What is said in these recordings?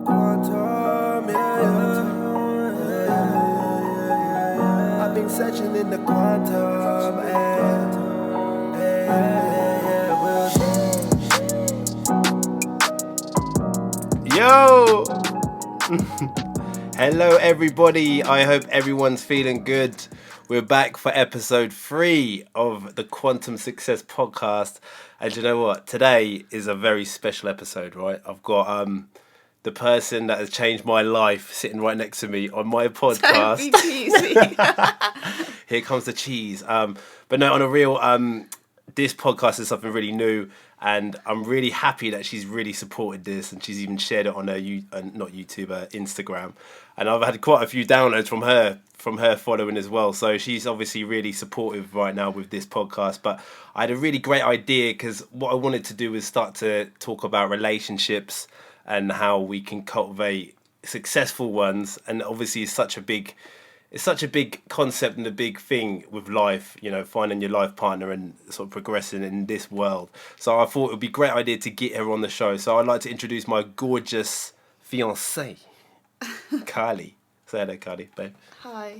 Quantum, I've been searching in the quantum, Yo! Hello everybody, I hope everyone's feeling good. We're back for episode 3 of the Quantum Success Podcast. And you know what? Today is a very special episode, right? I've got the person that has changed my life sitting right next to me on my podcast. Don't be cheesy. Here comes the cheese. But no, on a real, this podcast is something really new, and I'm really happy that she's really supported this, and she's even shared it on her Instagram. And I've had quite a few downloads from her following as well. So she's obviously really supportive right now with this podcast. But I had a really great idea, because what I wanted to do was start to talk about relationships and how we can cultivate successful ones. And obviously it's such a big concept and a big thing with life, you know, finding your life partner and sort of progressing in this world. So I thought it would be a great idea to get her on the show. So I'd like to introduce my gorgeous fiancée, Carly. Say hello, Carly, babe. Hi.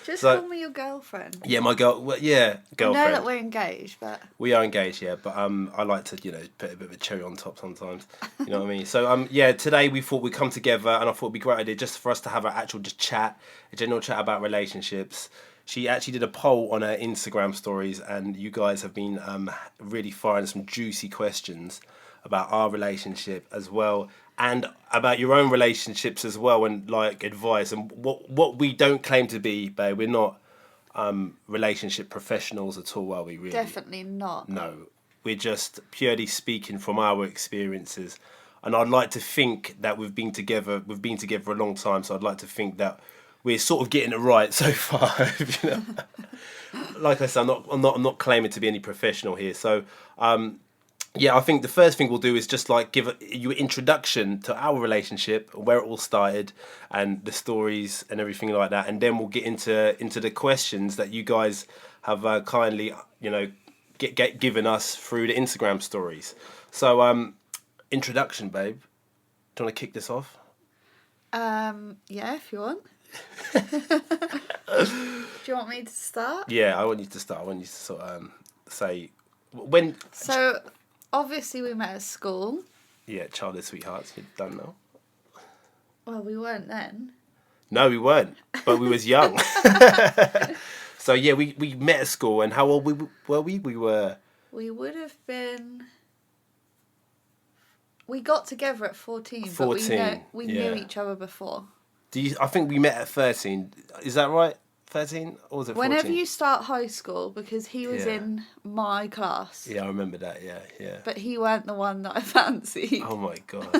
Just So- call me your girlfriend. Yeah, my girlfriend. I know that we're engaged, but We are engaged, yeah, but I like to, put a bit of a cherry on top sometimes. You know what I mean? So today we thought we'd come together, and I thought it'd be a great idea just for us to have an actual a general chat about relationships. She actually did a poll on her Instagram stories, and you guys have been really firing some juicy questions about our relationship as well, and about your own relationships as well, and like advice. And what we don't claim to be, babe, we're not relationship professionals at all, are we? Really? definitely not. No, we're just purely speaking from our experiences, and I'd like to think that we've been together a long time, so I'd like to think that we're sort of getting it right so far. You know? Like I said, I'm not claiming to be any professional here, so I think the first thing we'll do is just like give you an introduction to our relationship, where it all started, and the stories and everything like that, and then we'll get into the questions that you guys have kindly, get given us through the Instagram stories. So, introduction, babe. Do you want to kick this off? Yeah, if you want. Do you want me to start? Yeah, I want you to start. I want you to sort of say when. So, obviously we met at school. Yeah, childhood sweethearts. You're done now. Well, we weren't then. No, we weren't, but we was young. So yeah, we met at school, and how old were we? We were. We would have been. We got together at 14, 14, but we knew yeah. each other before. I think we met at 13. Is that right? 13 or was it 14? Whenever you start high school, because he was Yeah. in my class. Yeah, I remember that. Yeah. But he weren't the one that I fancied. Oh my god.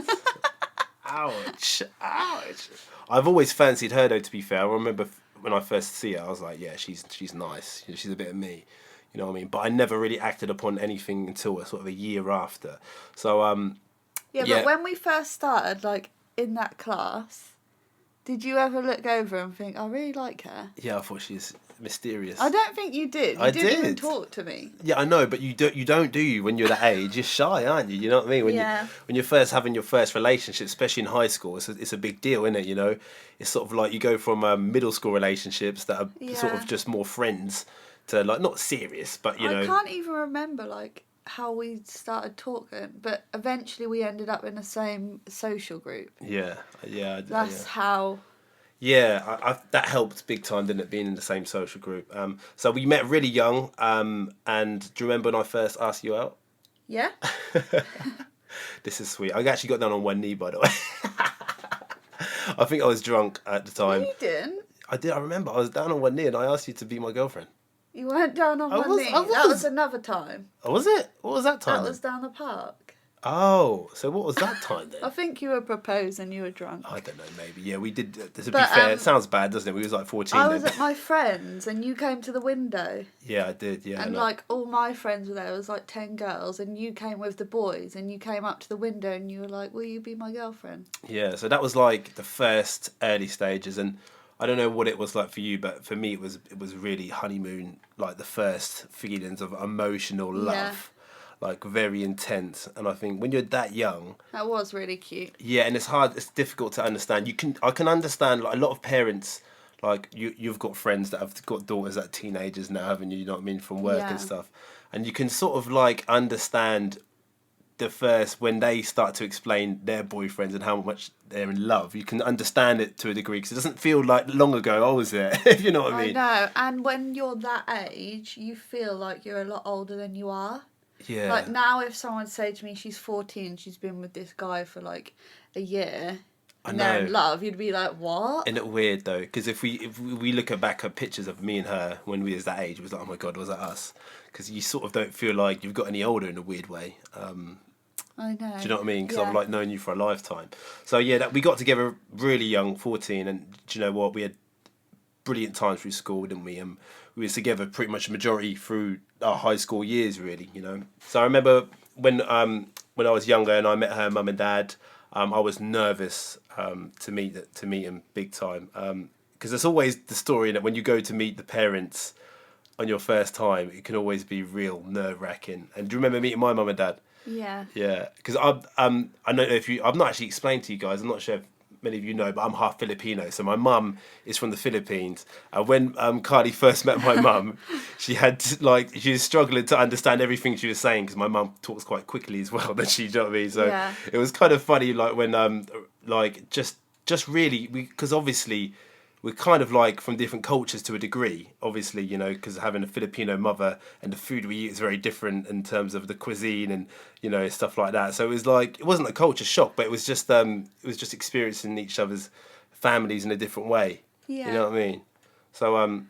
Ouch. I've always fancied her though. To be fair, I remember when I first see her, I was like, yeah, she's nice. She's a bit of me. You know what I mean? But I never really acted upon anything until sort of a year after. So Yeah, Yeah. but when we first started, like, in that class, did you ever look over and think, I really like her? yeah, I thought she's mysterious. I don't think you did. You I didn't even did. talk to me. Yeah, I know, but you don't do you when you're that age? You're shy, aren't you? You know what I mean? When Yeah. when you're first having your first relationship, especially in high school, it's a big deal, isn't it? You know, it's sort of like you go from middle school relationships that are sort of Yeah. just more friends to like not serious, but you I know. can't even remember, like, how we started talking, but eventually we ended up in the same social group. Yeah. That's how... Yeah, I that helped big time, didn't it? Being in the same social group. So we met really young. And do you remember when I first asked you out? Yeah? This is sweet. I actually got down on one knee, by the way. I think I was drunk at the time. No, you didn't. I did. I remember. I was down on one knee, and I asked you to be my girlfriend. You weren't down on I one was- knee. I That was. was another time. Oh, was it? What was that time? That was down the park. Oh, so what was that time I then? think you were proposing, you were drunk. I don't know. Maybe. Yeah, we did. To be But, fair, it sounds bad, doesn't it? We was like 14 I then. was at my friend's and you came to the window. Yeah, I did. Yeah. And no. like all my friends were there, it was like 10 girls, and you came with the boys and you came up to the window and you were like, will you be my girlfriend? Yeah. So that was like the first early stages, and I don't know what it was like for you, but for me it was really honeymoon, like the first feelings of emotional love. like very intense. And I think when you're that young, That was really cute. yeah, and it's difficult to understand. I can understand like a lot of parents, like you've got friends that have got daughters that are teenagers now, haven't you? You know what I mean, from work Yeah. and stuff, and you can sort of like understand the first when they start to explain their boyfriends and how much they're in love. You can understand it to a degree because it doesn't feel like long ago. Oh, was it? If you know what I I mean? know, and when you're that age, you feel like you're a lot older than you are. Yeah. Like now, if someone said to me she's 14, she's been with this guy for like a year, and they're in know. love, you'd be like, what? Isn't it weird though? Because if we look back at pictures of me and her when we was that age, it was like, oh my god, was that us? Because you sort of don't feel like you've got any older in a weird way. I know. Do you know what I mean? Because Yeah. I've like known you for a lifetime. So yeah, we got together really young, 14, and do you know what? We had brilliant times through school, didn't we? And we was together pretty much a majority through our high school years, really. You know. So I remember when I was younger and I met her mum and dad. I was nervous to meet him big time because there's always the story that when you go to meet the parents on your first time, it can always be real nerve wracking. And do you remember meeting my mum and dad? Yeah. Yeah, because I don't know if I've not actually explained to you guys. I'm not sure if many of you know, but I'm half Filipino. So my mum is from the Philippines. And when Carly first met my mum, she was struggling to understand everything she was saying because my mum talks quite quickly as well. Than she, do you know what I mean? So Yeah. it was kind of funny, like when like just really because obviously we're kind of like from different cultures to a degree, obviously, you know, because having a Filipino mother and the food we eat is very different in terms of the cuisine and, you know, stuff like that. So it was like, it wasn't a culture shock, but it was just experiencing each other's families in a different way. Yeah. You know what I mean? So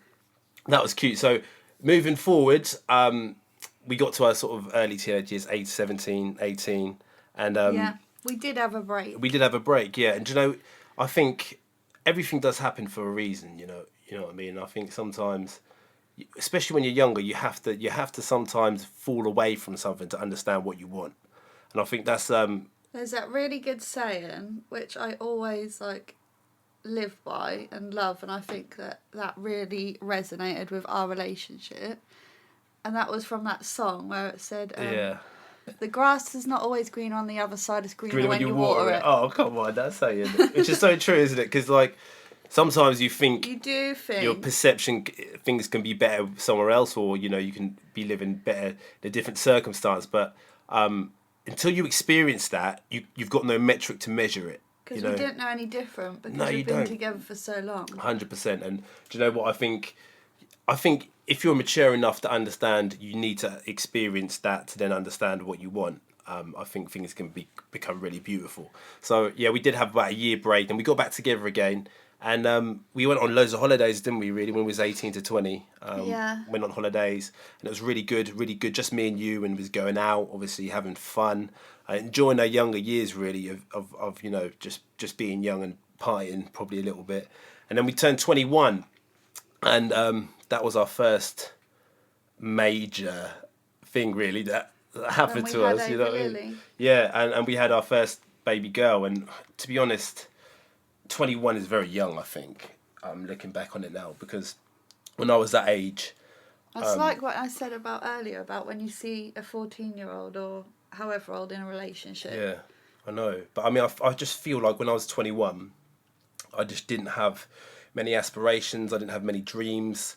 that was cute. So moving forward, we got to our sort of early teenage years, 17, 18. And Yeah. We did have a break. we did have a break, yeah. And, you know, I think everything does happen for a reason, you know what I mean? I think sometimes, especially when you're younger, you have to sometimes fall away from something to understand what you want. And I think that's There's that really good saying, which I always like live by and love, and I think that really resonated with our relationship. And that was from that song where it said, yeah. the grass is not always green on the other side, it's greener Really, when you water it. Oh, come on, that's saying, which is so true, isn't it? Because like sometimes you think You do think. your perception things can be better somewhere else, or you know you can be living better in a different circumstance, but until you experience that, you've got no metric to measure it. Because you know? we didn't know any different because No, you we've been don't. together for so long. 100%. And do you know what I think? I think if you're mature enough to understand, you need to experience that to then understand what you want. I think things can become really beautiful. So yeah, we did have about a year break, and we got back together again. And we went on loads of holidays, didn't we? Really, when we was 18 to 20, Yeah. went on holidays, and it was really good, really good. Just me and you, and was going out, obviously having fun, enjoying our younger years, really, of you know just being young and partying probably a little bit. And then we turned 21, and that was our first major thing, really, that happened we to had us. You know what I mean? Lily. Yeah, and we had our first baby girl, and to be honest, 21 is very young, I think. Looking back on it now, because when I was that age, It's like what I said about earlier, about when you see a 14-year-old or however old in a relationship. yeah, I know. But I mean, I just feel like when I was 21, I just didn't have many aspirations. I didn't have many dreams.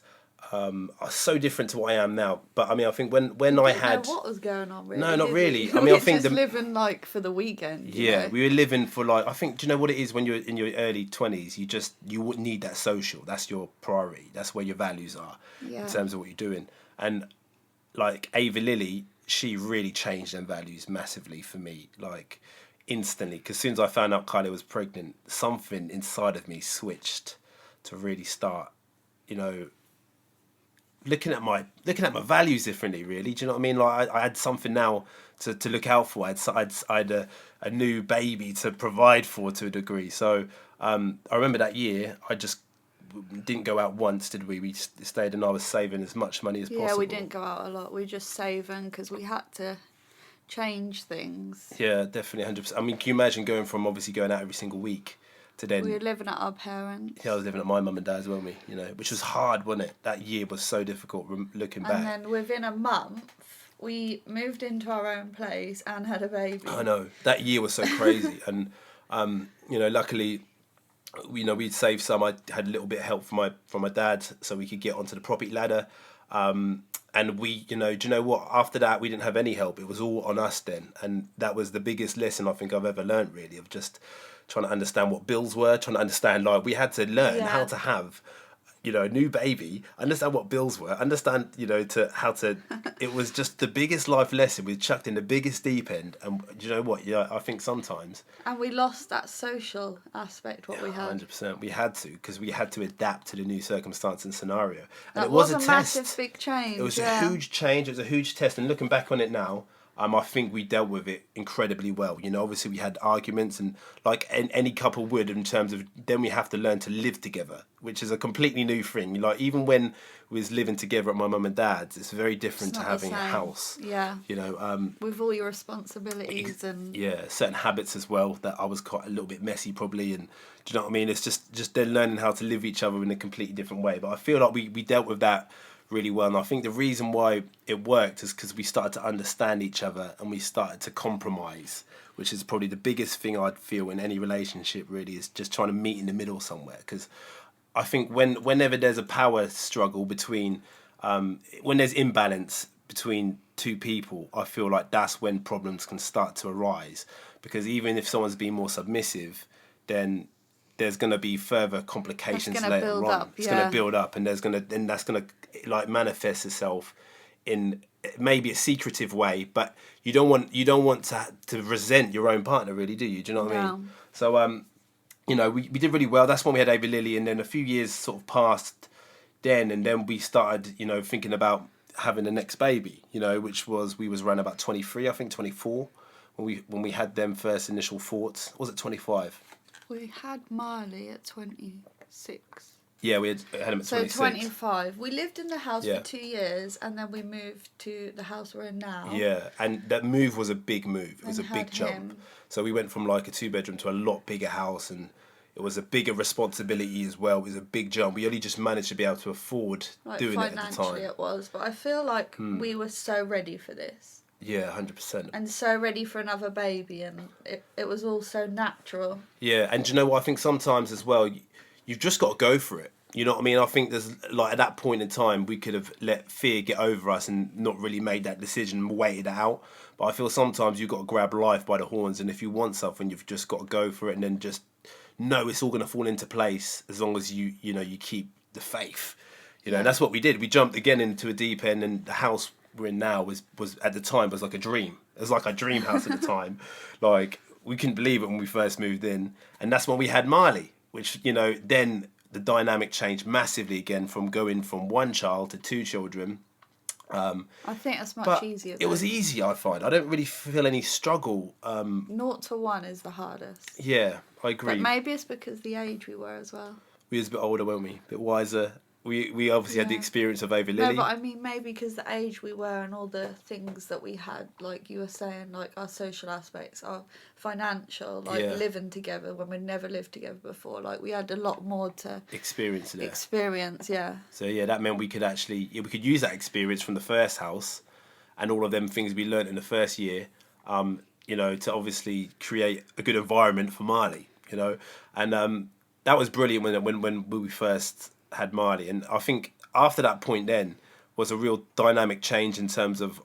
I was so different to what I am now. But I mean, I think when I Didn't had know what was going on, really. No, not did really. we? I mean, We I were think just living like for the weekend. You yeah, know? we were living for like, I think, do you know what it is when you're in your early 20s? You would need that social. That's your priority. That's where your values are Yeah. in terms of what you're doing. And like Ava Lily, she really changed them values massively for me, like instantly. Because as soon as I found out Kylie was pregnant, something inside of me switched to really start, you know, looking at my values differently. Really, do you know what I mean? Like I had something now to look out for. I had a new baby to provide for to a degree. So I remember that year I just didn't go out once, did we? We stayed, and I was saving as much money as possible. Yeah, we didn't go out a lot. We were just saving because we had to change things. Yeah, definitely 100%. I mean, can you imagine going from obviously going out every single week to then? We were living at our parents. Yeah, I was living at my mum and dad's, weren't we? You know, which was hard, wasn't it? That year was so difficult. Looking back. And then within a month, we moved into our own place and had a baby. I know that year was so crazy, and luckily, we'd saved some. I had a little bit of help from my dad, so we could get onto the property ladder. And we, do you know what? After that, we didn't have any help. It was all on us then, and that was the biggest lesson I think I've ever learned, really, of just trying to understand what bills were, trying to understand, like, we had to learn how to have, a new baby, understand what bills were, understand, it was just the biggest life lesson. We chucked in the biggest deep end, and do you know what? Yeah, I think sometimes. And we lost that social aspect, we had. 100%. We had to, because we had to adapt to the new circumstance and scenario. And That it was a massive, test. big change. It was a huge change. It was a huge test. And looking back on it now, I think we dealt with it incredibly well. Obviously we had arguments, and like any couple would, in terms of then we have to learn to live together, which is a completely new thing. Like, even when we was living together at my mum and dad's, it's very different to having a house. Yeah. With all your responsibilities and certain habits as well, that I was quite a little bit messy probably, and do you know what I mean? It's just then learning how to live each other in a completely different way. But I feel like we dealt with that really well, and I think the reason why it worked is because we started to understand each other and we started to compromise, which is probably the biggest thing I'd feel in any relationship, really, is just trying to meet in the middle somewhere. Because I think whenever there's a power struggle between, when there's imbalance between two people, I feel like that's when problems can start to arise. Because even if someone's being more submissive, then there's going to be further complications later on. It's going to build up, and that's going to like manifest itself in maybe a secretive way. But you don't want to resent your own partner, really, do you? Do you know what I mean? So we did really well. That's when we had Ava Lily, and then a few years sort of passed then, and then we started thinking about having the next baby. Which was, we was around about 23, I think 24, when we had them first initial thoughts. Was it 25? We had Marley at 26. Yeah, we had him at 26. So 25. We lived in the house for 2 years, and then we moved to the house we're in now. Yeah, and that move was a big move. It was a big jump. Him. So we went from like a 2-bedroom to a lot bigger house, and it was a bigger responsibility as well. It was a big jump. We only just managed to be able to afford doing it at the time. Financially it was, but I feel like we were so ready for this. Yeah, 100%. And so ready for another baby, and it was all so natural. Yeah, and do you know what? I think sometimes as well, you've just got to go for it. You know what I mean? I think there's, like, at that point in time, we could have let fear get over us and not really made that decision and waited it out. But I feel sometimes you've got to grab life by the horns, and if you want something, you've just got to go for it, and then just know it's all going to fall into place as long as you keep the faith. And that's what we did. We jumped again into a deep end, and the house we're in now was at the time was like a dream. It was like a dream house at the time. Like, we couldn't believe it when we first moved in, and that's when we had Marley, which then the dynamic changed massively again, from going from one child to 2 children. I think that's much easier. It was easy, I find. I don't really feel any struggle. 0 to 1 is the hardest. Yeah, I agree. But maybe it's because the age we were as well. We was a bit older, weren't we? A bit wiser. We obviously had the experience of Ava Lily. No, but I mean, maybe because the age we were and all the things that we had, like you were saying, like our social aspects, our financial, like living together when we'd never lived together before. Like, we had a lot more to experience, yeah. So, yeah, that meant we could actually, we could use that experience from the first house and all of them things we learnt in the first year, to obviously create a good environment for Marley, And that was brilliant when we first had Marley, and I think after that point then was a real dynamic change in terms of,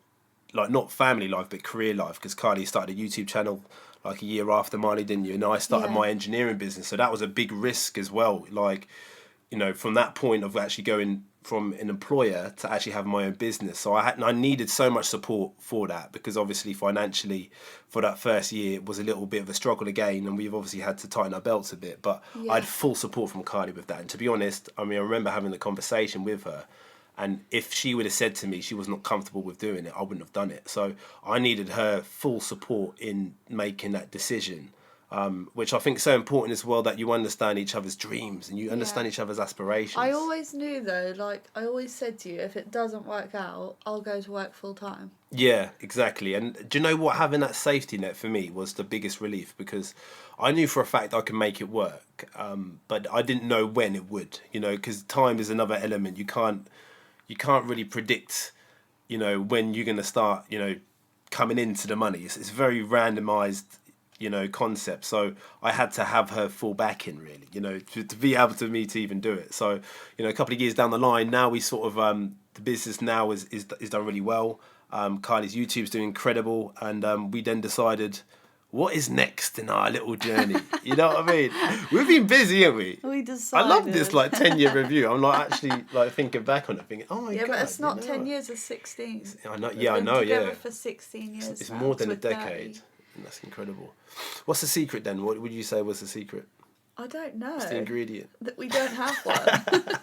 like, not family life but career life, because Carly started a YouTube channel like a year after Marley, didn't you? And I started my engineering business, so that was a big risk as well, like, from that point of actually going from an employer to actually have my own business. So I needed so much support for that, because obviously financially for that first year it was a little bit of a struggle again, and we've obviously had to tighten our belts a bit, but I had full support from Carly with that. And to be honest, I remember having the conversation with her, and if she would have said to me she was not comfortable with doing it, I wouldn't have done it. So I needed her full support in making that decision. Which I think is so important as well, that you understand each other's dreams and you understand each other's aspirations. I always knew, though, like, I always said to you, if it doesn't work out, I'll go to work full time. Yeah, exactly. And do you know what? Having that safety net for me was the biggest relief, because I knew for a fact I could make it work, but I didn't know when it would, because time is another element. You can't really predict you know, when you're going to start, you know, coming into the money. It's very randomized, you know, concept. So I had to have her fall back in, really, you know, to be able to me to even do it. So, you know, a couple of years down the line, now we sort of, the business now is done really well. Kylie's YouTube's doing incredible. And we then decided, what is next in our little journey? You know what I mean? We've been busy, haven't we? We decided. I love this like 10-year review. I'm like actually like thinking back on it, thinking, oh my god. Yeah, but it's not you know 10 what? years, it's 16. I know. We've Yeah, I been know. together Yeah, for 16 years. it's now, more than so a we're 30. decade, and that's incredible. What's the secret then? What would you say was the secret? I don't know. What's the ingredient? That we don't have one.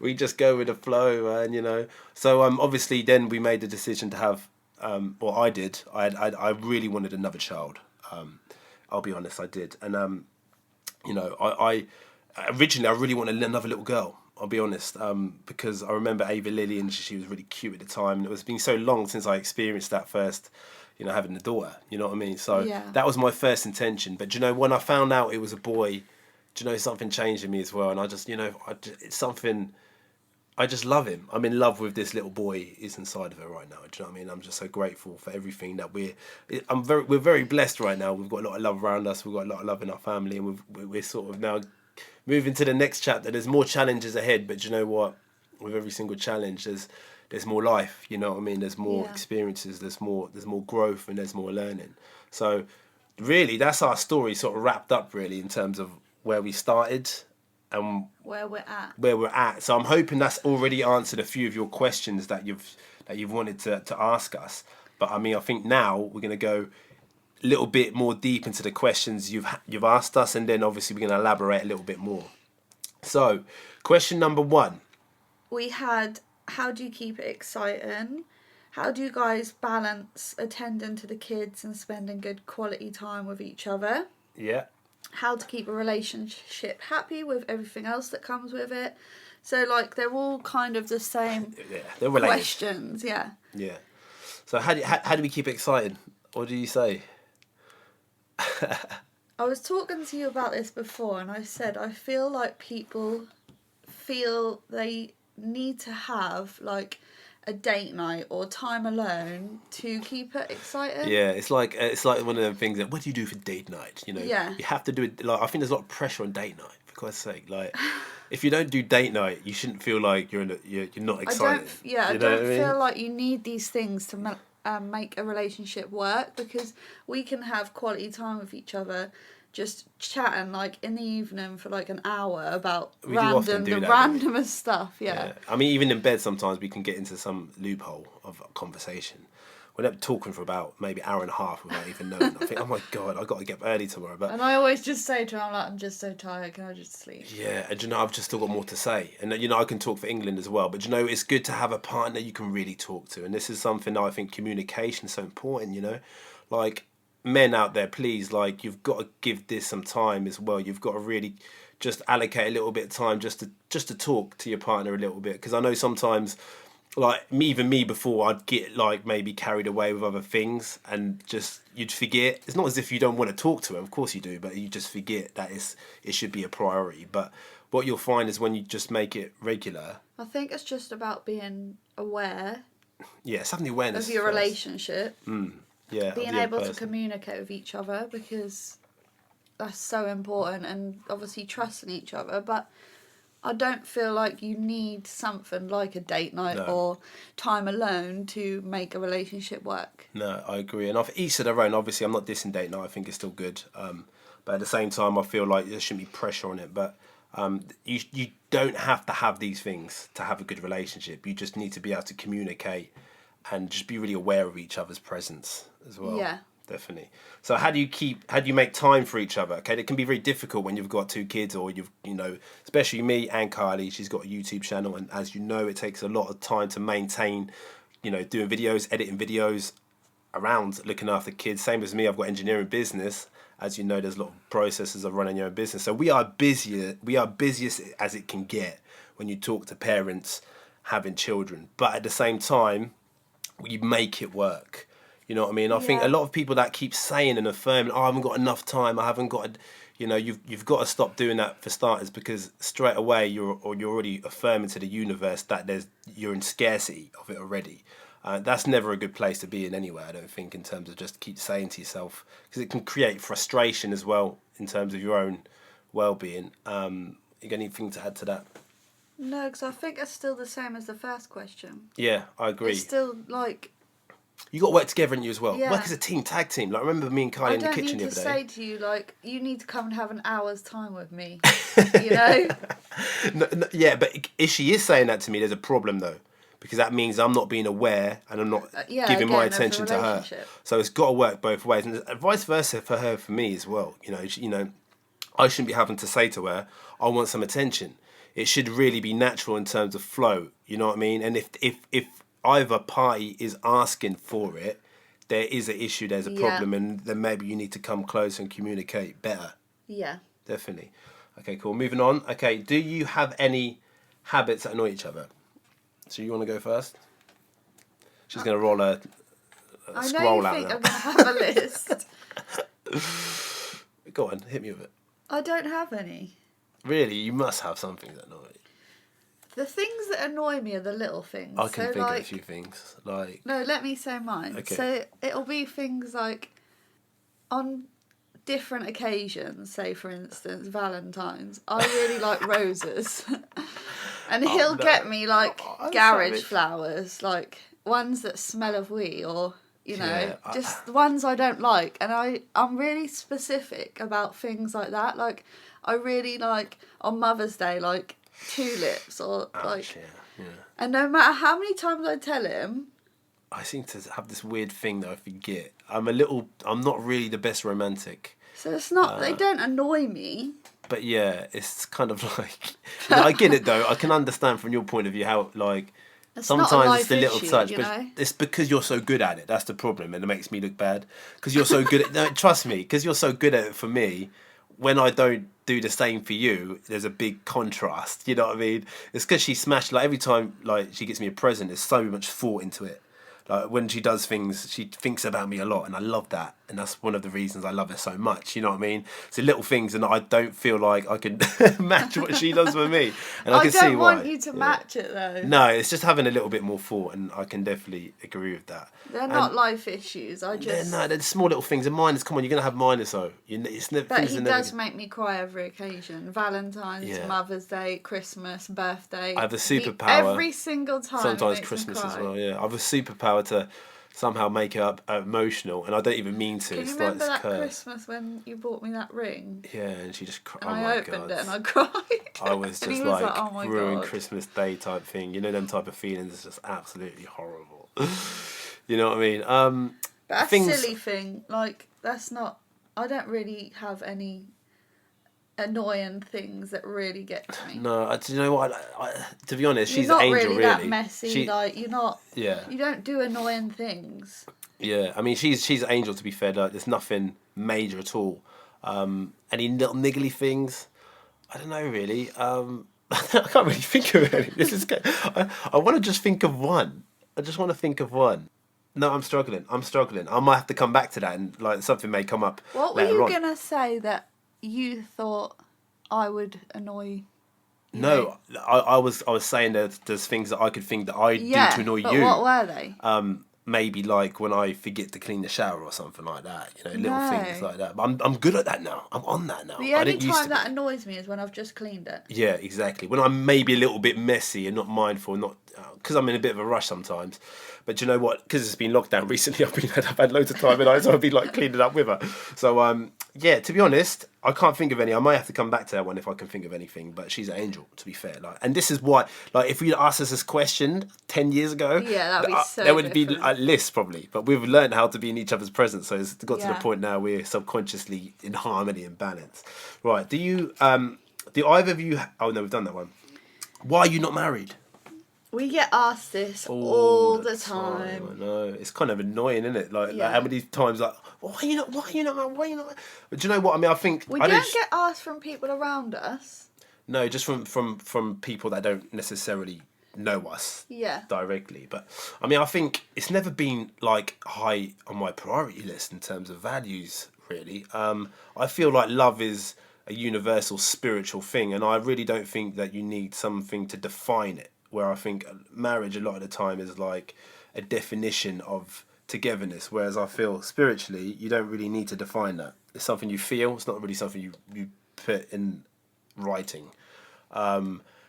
We just go with the flow, man. You know. So obviously, then we made the decision to have. Well, I did. I really wanted another child. I'll be honest, I did, and you know, I originally I really wanted another little girl. I'll be honest, because I remember Ava Lillian. She was really cute at the time, and it was been so long since I experienced that first, you know, having a daughter. You know what I mean? So Yeah. that was my first intention. But you know, when I found out it was a boy, do you know something changed in me as well? And I just, you know, it's something. I just love him. I'm in love with this little boy who's inside of her right now. Do you know what I mean? I'm just so grateful for everything that we're very blessed right now. We've got a lot of love around us. We've got a lot of love in our family, and we're sort of now moving to the next chapter. There's more challenges ahead, but do you know what? With every single challenge, there's more life. You know what I mean? There's more experiences. There's more growth, and there's more learning. So really, that's our story sort of wrapped up really in terms of where we started. And where we're at. So I'm hoping that's already answered a few of your questions that you've wanted to ask us. But I mean, I think now we're going to go a little bit more deep into the questions you've asked us, and then obviously we're going to elaborate a little bit more. So, question number 1. We had, how do you keep it exciting? How do you guys balance attending to the kids and spending good quality time with each other? Yeah. How to keep a relationship happy with everything else that comes with it. So, like, they're all kind of the same They're related. questions, yeah. Yeah. So how do we keep it exciting? What do you say? I was talking to you about this before, and I said I feel like people feel they need to have, like, a date night or time alone to keep it exciting. Yeah, it's like one of them things that, what do you do for date night? You know, you have to do it. Like, I think there's a lot of pressure on date night. For God's sake, like, if you don't do date night, you shouldn't feel like you're not excited. I don't feel like you need these things to make a relationship work, because we can have quality time with each other, just chatting like in the evening for like an hour about randomest stuff. Yeah. I mean, even in bed sometimes we can get into some loophole of conversation. We're not talking for about maybe an hour and a half without even knowing. I think, oh my God, I've got to get up early tomorrow. But and I always just say to him, I'm just so tired, can I just sleep? Yeah, and you know, I've just still got more to say. And you know, I can talk for England as well. But you know, it's good to have a partner you can really talk to. And this is something I think communication is so important, you know. Like, men out there, please, like, you've got to give this some time as well. You've got to really just allocate a little bit of time just to talk to your partner a little bit. Because I know sometimes, like, even me before, I'd get like maybe carried away with other things and just you'd forget. It's not as if you don't want to talk to him, of course you do, but you just forget that it should be a priority. But what you'll find is when you just make it regular, I think it's just about being aware. Yeah, it's having the awareness of your first. Relationship. Yeah, being able to communicate with each other, because that's so important, and obviously trusting each other. But I don't feel like you need something like a date night or time alone to make a relationship work. No, I agree. And each to their own. Obviously, I'm not dissing date night. I think it's still good. But at the same time, I feel like there shouldn't be pressure on it. But you don't have to have these things to have a good relationship. You just need to be able to communicate and just be really aware of each other's presence as well. Yeah. Definitely. So how do you make time for each other? Okay, it can be very difficult when you've got 2 kids, or you know, especially me and Carly, she's got a YouTube channel, and as you know, it takes a lot of time to maintain, you know, doing videos, editing videos around looking after kids. Same as me, I've got engineering business. As you know, there's a lot of processes of running your own business. So we are busiest as it can get when you talk to parents having children. But at the same time, we make it work. You know what I mean? I think a Yeah. lot of people that keep saying and affirming, "Oh, I haven't got enough time. I haven't got," you've got to stop doing that for starters, because straight away you're already affirming to the universe that you're in scarcity of it already. That's never a good place to be in anyway, I don't think, in terms of just keep saying to yourself, because it can create frustration as well in terms of your own well-being. You got anything to add to that? No, because I think it's still the same as the first question. Yeah, I agree. It's still like, You got to work together, and you as well. Yeah. Work as a team, tag team. Like, I remember me and Carly I in the don't kitchen need the to other day. say to you, like, you need to come and have an hour's time with me. You know? No, yeah, but if she is saying that to me, there's a problem though, because that means I'm not being aware and I'm not Yeah, giving my again, of the attention to her. relationship. So it's got to work both ways, and vice versa for her, for me as well. I shouldn't be having to say to her, "I want some attention." It should really be natural in terms of flow. You know what I mean? And if either party is asking for it, there is an issue. There's a Yeah. problem, and then maybe you need to come close and communicate better. Yeah. Definitely. Okay, cool. Moving on. Okay, do you have any habits that annoy each other? So you want to go first? She's going to roll a I know scroll you out think now. I'm going to have a list. Go on, hit me with it. I don't have any. Really, you must have something that annoys you. The things that annoy me are the little things. I can so, think like, of a few things. Like, No, let me say mine. Okay. So it'll be things like on different occasions, say for instance Valentine's, I really like roses. And he'll no. get me like I'm garage savage. flowers, like ones that smell of wee, or Yeah, just ones I don't like. And I'm really specific about things like that. Like I really like on Mother's Day, like tulips or like. yeah. And no matter how many times I tell him, I seem to have this weird thing that I forget. I'm not really the best romantic. so it's not, they don't annoy me. But yeah, it's kind of like, I get it though. I can understand from your point of view how like It's not a sometimes life it's the little issue, touch, you but know? it's because you're so good at it. That's the problem, and it makes me look bad because you're so good at. No, trust me, because you're so good at it for me. When I don't do the same for you, there's a big contrast. You know what I mean? It's because she smashed, like every time like she gets me a present, there's so much thought into it. Like when she does things, she thinks about me a lot, and I love that. And that's one of the reasons I love her so much. You know what I mean? So little things, and I don't feel like I can match what she does for me. And I can see don't why. want you to Yeah. match it though. No, it's just having a little bit more thought, and I can definitely agree with that. They're not life issues. I just. No, they're small little things. And mine is, come on, you're gonna have mine or so. It's never. But things he are never- does make me cry every occasion. Valentine's, Yeah. Mother's Day, Christmas, birthday. I have a superpower. Every single time. Sometimes it makes me Christmas as cry. well. Yeah, I have a superpower to somehow make it up emotional, and I don't even mean to. Can you It's remember like that this curse. Christmas when you bought me that ring? Yeah, and she just cried. And Oh I my opened god! it and I cried. I was And he just was like, oh my ruined God. Christmas Day type thing. You know, them type of feelings is just absolutely horrible. You know what I mean? But a things- silly thing, like, that's not. I don't really have any annoying things that really get to me. No, do you know what? To be honest, You're she's not an angel, really really. that messy. She- Like you're not. Yeah. You don't do annoying things. Yeah, I mean, she's an angel, to be fair. Like, there's nothing major at all. Any little niggly things? I don't know, really. I can't really think of any. This is. I want to just think of one. I just want to think of one. No, I'm struggling. I might have to come back to that, and like something may come up What were later you on. gonna say that you thought I would annoy? You No, know? I was saying that there's things that I could think that I do to annoy but you. what were they? Maybe like when I forget to clean the shower or something like that. You know, little No. things like that. But I'm good at that now. I'm on that now. The I only didn't used time to that be. annoys me is when I've just cleaned it. Yeah, exactly. When I'm maybe a little bit messy and not mindful, not because I'm in a bit of a rush sometimes. But you know what? Because it's been lockdown recently, I've had loads of time, and so I've been like cleaning up with her. So yeah, to be honest, I can't think of any. I might have to come back to that one if I can think of anything. But she's an angel, to be fair. Like, and this is why, like, if you asked us this question 10 years ago, Yeah, that'd be so there would be different. a list probably. But we've learned how to be in each other's presence, so it's got to the Yeah. point now we're subconsciously in harmony and balance. Right? Do you? Do either of you? Oh no, we've done that one. Why are you not married? We get asked this all the time. I know. It's kind of annoying, isn't it? Like Yeah. how many times, like, why are you not? But do you know what I mean? I think We I don't get asked from people around us. no, just from people that don't necessarily know us Yeah. directly. But I mean, I think it's never been like high on my priority list in terms of values. Really, I feel like love is a universal spiritual thing, and I really don't think that you need something to define it. Where I think marriage a lot of the time is like a definition of togetherness, whereas I feel spiritually you don't really need to define that. It's something you feel. It's not really something you put in writing.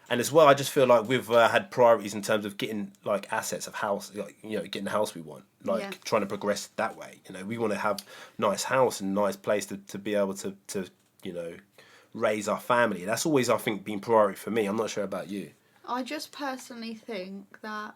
And as well, I just feel like we've had priorities in terms of getting like assets of house, like getting the house we want, like trying to progress that way. We want to have nice house and nice place to be able to raise our family. That's always, I think, been priority for me. I'm not sure about you. I just personally think that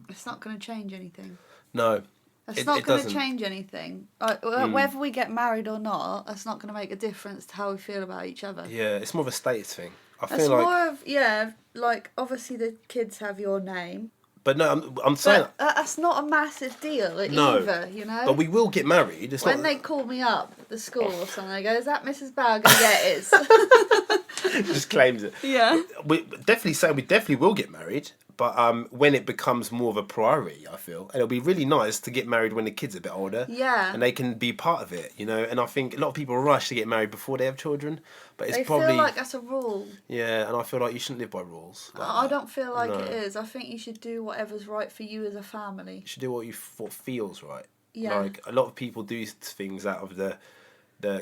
it's not going to change anything. No. It's not going to change anything. Whether we get married or not, that's not going to make a difference to how we feel about each other. Yeah, it's more of a status thing. I feel it's like more of, like, obviously the kids have your name. But no, I'm saying that's not a massive deal either, But we will get married. It's when not... they call me up at the school or something, they go, "Is that Mrs. Bowger?" Yeah, it is. Just claims it. Yeah. We definitely will get married, but when it becomes more of a priority, I feel, and it'll be really nice to get married when the kids are a bit older. Yeah. And they can be part of it, And I think a lot of people rush to get married before they have children, but it's they probably feel like that's a rule. Yeah, and I feel like you shouldn't live by rules. I don't feel like it is. I think you should do whatever's right for you as a family. You should do what feels right. Yeah. Like a lot of people do things out of the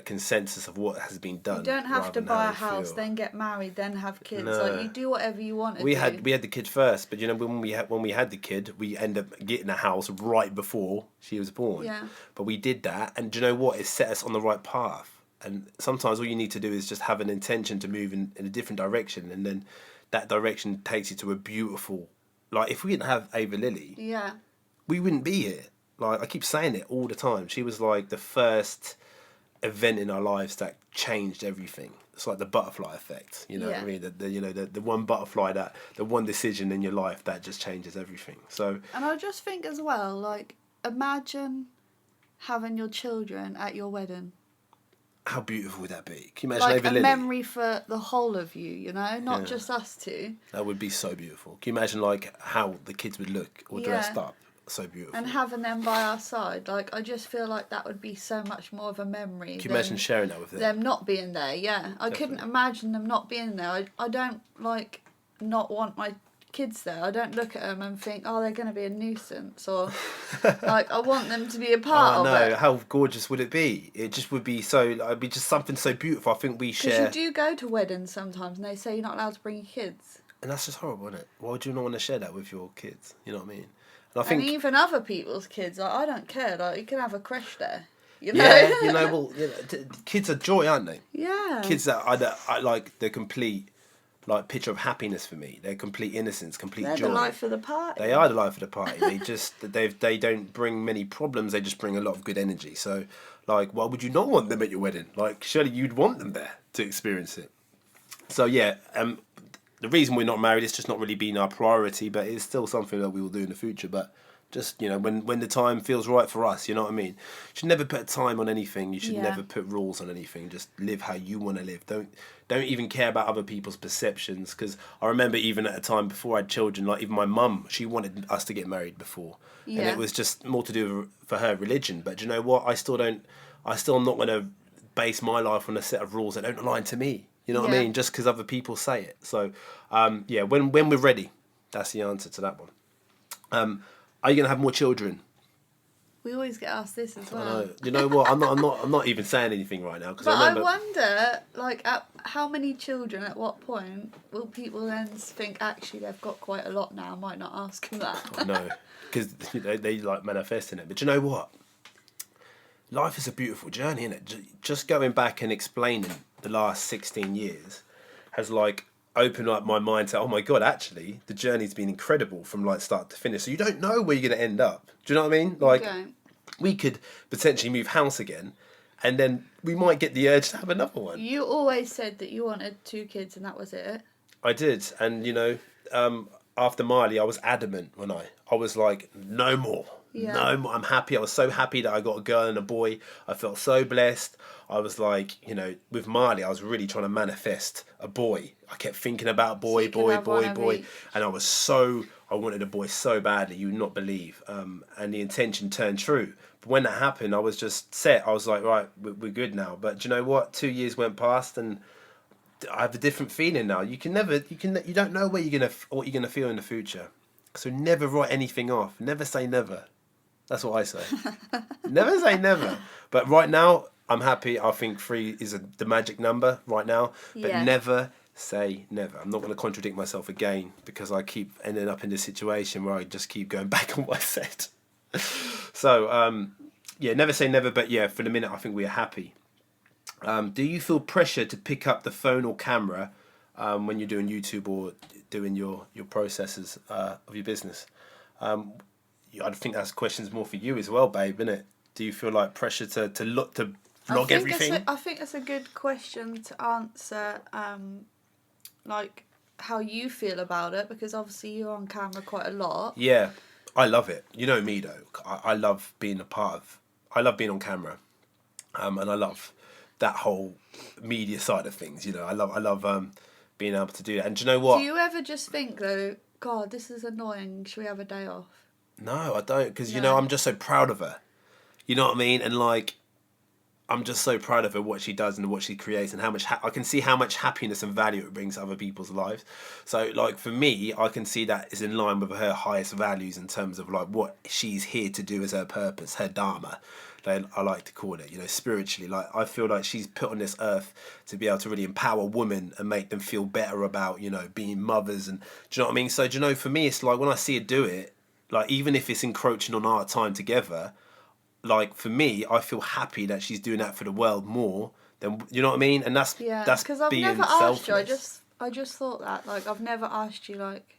consensus of what has been done. You don't have to buy a house, then get married, then have kids. No. Like you do whatever you want to do. We had the kid first, but when we had the kid, we ended up getting a house right before she was born. Yeah. But we did that, and do you know what? It set us on the right path. And sometimes all you need to do is just have an intention to move in a different direction, and then that direction takes you to a beautiful. Like if we didn't have Ava Lily, we wouldn't be here. Like I keep saying it all the time. She was like the first event in our lives that changed everything. It's like the butterfly effect, what I mean? The one butterfly, the one decision in your life that just changes everything. So, and I just think as well, like imagine having your children at your wedding. How beautiful would that be? Can you imagine like Ava a Lily? memory for the whole of you, not just us two. That would be so beautiful. Can you imagine like how the kids would look or dressed up? So beautiful. And having them by our side, like I just feel like that would be so much more of a memory. Can you imagine sharing that with them? Them not being there, yeah. I couldn't imagine them not being there. I don't not want my kids there. I don't look at them and think, oh, they're going to be a nuisance, or like I want them to be a part of it. How gorgeous would it be? It just would be so. It'd be just something so beautiful. I think we share. Because you do go to weddings sometimes, and they say you're not allowed to bring your kids. And that's just horrible, isn't it? Why would you not want to share that with your kids? You know what I mean? And even other people's kids, I don't care. Like you can have a creche there, Yeah, kids are joy, aren't they? Yeah. Kids that I like the complete picture of happiness for me. They're complete innocence, complete joy. They're the life of the party. They are the life of the party. They don't bring many problems. They just bring a lot of good energy. So, why would you not want them at your wedding? Like, surely you'd want them there to experience it. So yeah, the reason we're not married is just not really been our priority, but it's still something that we will do in the future. But just, when the time feels right for us, you know what I mean? You should never put a time on anything. You should never put rules on anything. Just live how you want to live. Don't even care about other people's perceptions. Because I remember even at a time before I had children, like even my mum, she wanted us to get married before. Yeah. And it was just more to do for her religion. But do you know what? I still am not going to base my life on a set of rules that don't align to me. You know what I mean? Just because other people say it. So, when we're ready, that's the answer to that one. Are you going to have more children? We always get asked this as well. I know. You know what? I'm not even saying anything right now because I wonder, at how many children at what point will people then think actually they've got quite a lot now? I might not ask them that. I know, because they like manifesting it. But you know what? Life is a beautiful journey, isn't it? Just going back and explaining the last 16 years has opened up my mind to, oh my God, actually, the journey's been incredible from start to finish. So you don't know where you're going to end up. Do you know what I mean? We could potentially move house again, and then we might get the urge to have another one. You always said that you wanted 2 kids and that was it. I did. And, after Miley, I was adamant when I was like, no more. Yeah. No, I'm happy. I was so happy that I got a girl and a boy. I felt so blessed. I was like, with Marley, I was really trying to manifest a boy. I kept thinking about So boy, you could boy, have one boy, of boy. each. And I wanted a boy so badly, you would not believe. And the intention turned true. But when that happened, I was just set. I was like, right, we're good now. But do you know what? 2 years went past and I have a different feeling now. You don't know what you're gonna feel in the future. So never write anything off. Never say never. That's what I say. Never say never. But right now, I'm happy. I think 3 is the magic number right now. But Yeah. never say never. I'm not going to contradict myself again because I keep ending up in this situation where I just keep going back on what I said. So, never say never. But yeah, for the minute, I think we are happy. Do you feel pressure to pick up the phone or camera when you're doing YouTube or doing your processes of your business? I think that's questions more for you as well, babe, isn't it? Do you feel like pressure to look to vlog everything? I think it's a good question to answer, like how you feel about it, because obviously you're on camera quite a lot. Yeah, I love it. You know me though. I love being I love being on camera, and I love that whole media side of things. I love being able to do that. And do you know what? Do you ever just think though, God, this is annoying, should we have a day off? No, I don't, because No. I'm just so proud of her. You know what I mean? And like, I'm just so proud of her, what she does and what she creates, and how much I can see how much happiness and value it brings to other people's lives. So, like for me, I can see that is in line with her highest values in terms of like what she's here to do as her purpose, her dharma. I like to call it, spiritually. Like I feel like she's put on this earth to be able to really empower women and make them feel better about being mothers. And do you know what I mean? So, do you know, for me, it's like when I see her do it. Like, even if it's encroaching on our time together, like, for me, I feel happy that she's doing that for the world more than, you know what I mean? And that's because I've being never asked you. selfless. I just thought that, like, I've never asked you, like,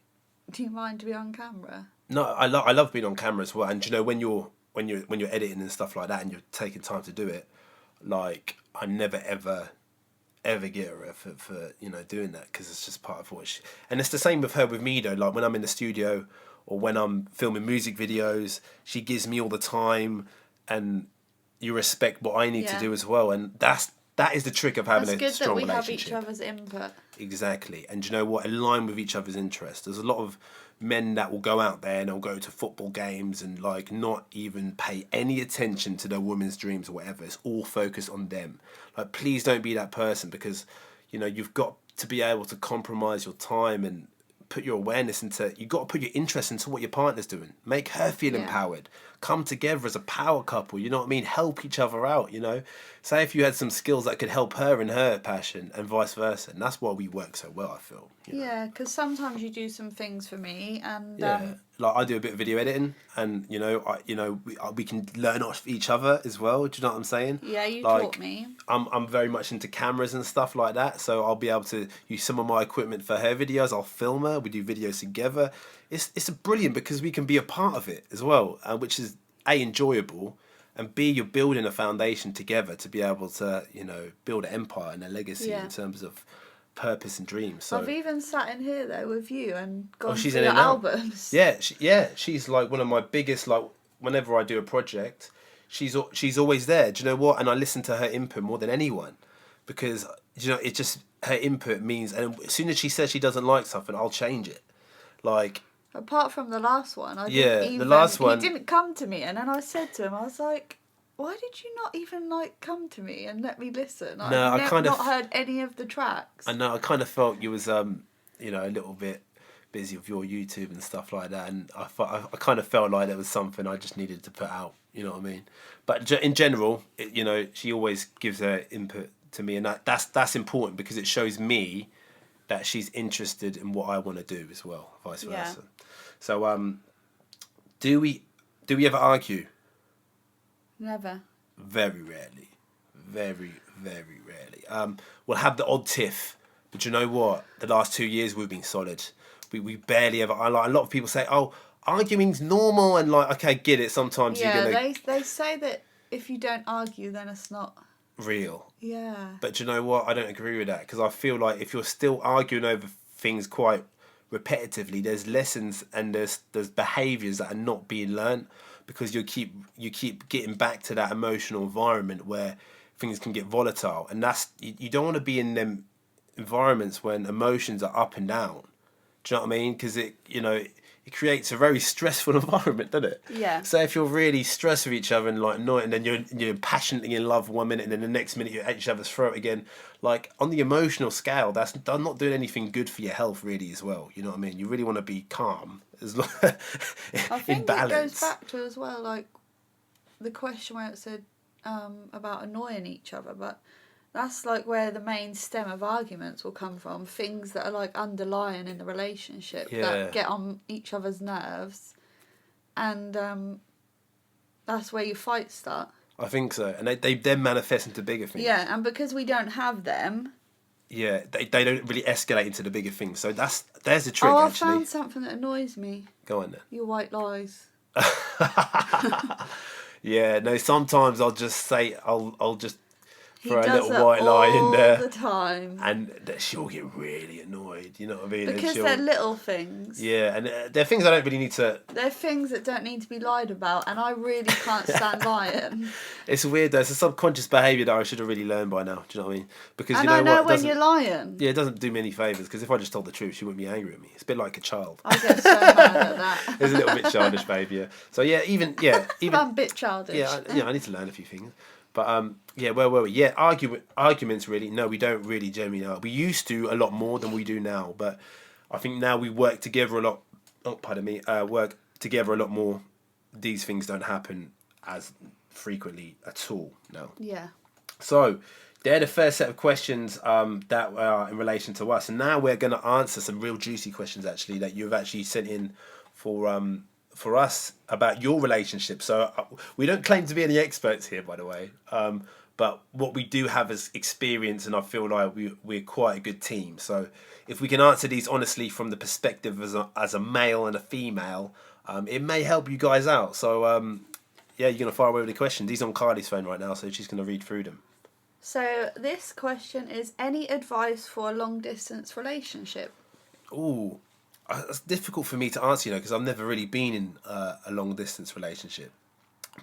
do you mind to be on camera? No, I love being on camera as well. And, when you're editing and stuff like that and you're taking time to do it, like, I never, ever get her for doing that, because it's just part of what she... And it's the same with her with me, though. Like, when I'm in the studio or when I'm filming music videos, she gives me all the time, and you respect what I need to do as well. And that is the trick of having a strong relationship. It's good that we have each other's input. Exactly. And do you know what? Align with each other's interests. There's a lot of men that will go out there and they'll go to football games and like not even pay any attention to their women's dreams or whatever. It's all focused on them. Like, please don't be that person, because you've got to be able to compromise your time and put your awareness into... You've got to put your interest into what your partner's doing. Make her feel empowered. Come together as a power couple, you know what I mean? Help each other out, Say if you had some skills that could help her in her passion and vice versa. And that's why we work so well, I feel. Yeah, because sometimes you do some things for me, and like I do a bit of video editing, and we can learn off each other as well. Do you know what I'm saying? Yeah, you like, taught me. I'm very much into cameras and stuff like that, so I'll be able to use some of my equipment for her videos. I'll film her. We do videos together. It's brilliant because we can be a part of it as well, which is A, enjoyable, and B, you're building a foundation together to be able to build an empire and a legacy in terms of purpose and dreams. So I've even sat in here though with you and gone she's through in your it now. albums. Yeah, she's like one of my biggest. Like, whenever I do a project, she's always there. Do you know what? And I listen to her input more than anyone, because it just, her input means. And as soon as she says she doesn't like something, I'll change it. Like, apart from the last one, the last one, he didn't come to me, and then I said to him, I was like, why did you not even come to me and let me listen? I've not heard any of the tracks. I know. I kind of felt you was a little bit busy with your YouTube and stuff like that, and I kind of felt like there was something I just needed to put out. You know what I mean? But in general, she always gives her input to me, and that's important, because it shows me that she's interested in what I want to do as well, vice versa. So, do we ever argue? Never. Very rarely. Very, very rarely. We'll have the odd tiff, but you know what? The last 2 years we've been solid. We barely ever... a lot of people say, oh, arguing's normal, and like, okay, get it. Sometimes you're gonna... they say that if you don't argue, then it's not... real. Yeah. But you know what? I don't agree with that, because I feel like if you're still arguing over things quite repetitively, there's lessons and there's behaviours that are not being learnt. because you keep getting back to that emotional environment where things can get volatile, and you don't want to be in them environments when emotions are up and down. Do you know what I mean? Because it creates a very stressful environment, doesn't it? Yeah. So if you're really stressed with each other and like annoyed, and then you're passionately in love 1 minute, and then the next minute you're at each other's throat again, like on the emotional scale, that's not doing anything good for your health really as well. You know what I mean? You really want to be calm, as long I think in balance. it goes back to as well, like the question where it said about annoying each other, but that's like where the main stem of arguments will come from. Things that are like underlying in the relationship that get on each other's nerves, and that's where your fights start. I think so, and they then manifest into bigger things. Yeah, and because we don't have them. Yeah, they don't really escalate into the bigger things. So there's the trick. Oh, I actually found something that annoys me. Go on then. Your white lies. Yeah, no. Sometimes I'll just say I'll just He throw a does little white lie in there all the time. and she'll get really annoyed. You know what I mean? Because they're little things. Yeah, and they're things I don't really need to. They're things that don't need to be lied about, and I really can't stand lying. It's weird though. It's a subconscious behaviour that I should have really learned by now. Do you know what I mean? Because And you know I know what? when you're lying. Yeah, it doesn't do me any favours, because if I just told the truth, she wouldn't be angry at me. It's a bit like a child. I get so mad at that. It's a little bit childish behaviour. So even I'm a bit childish. I need to learn a few things. But yeah, where were we? Yeah, arguments really. No, we don't really generally argue. We used to a lot more than we do now, but I think now we work together a lot. Oh, pardon me. Work together a lot more. These things don't happen as frequently at all now. Yeah. So they're the first set of questions that are in relation to us, and now we're going to answer some real juicy questions actually that you've actually sent in for us about your relationship. So we don't claim to be any experts here, by the way, but what we do have is experience, and I feel like we're quite a good team. So if we can answer these honestly from the perspective as a male and a female, it may help you guys out. So yeah, you're going to fire away with the questions. He's on Carly's phone right now, so she's going to read through them. So this question is, any advice for a long distance relationship? Ooh, it's difficult for me to answer, because I've never really been in a long distance relationship.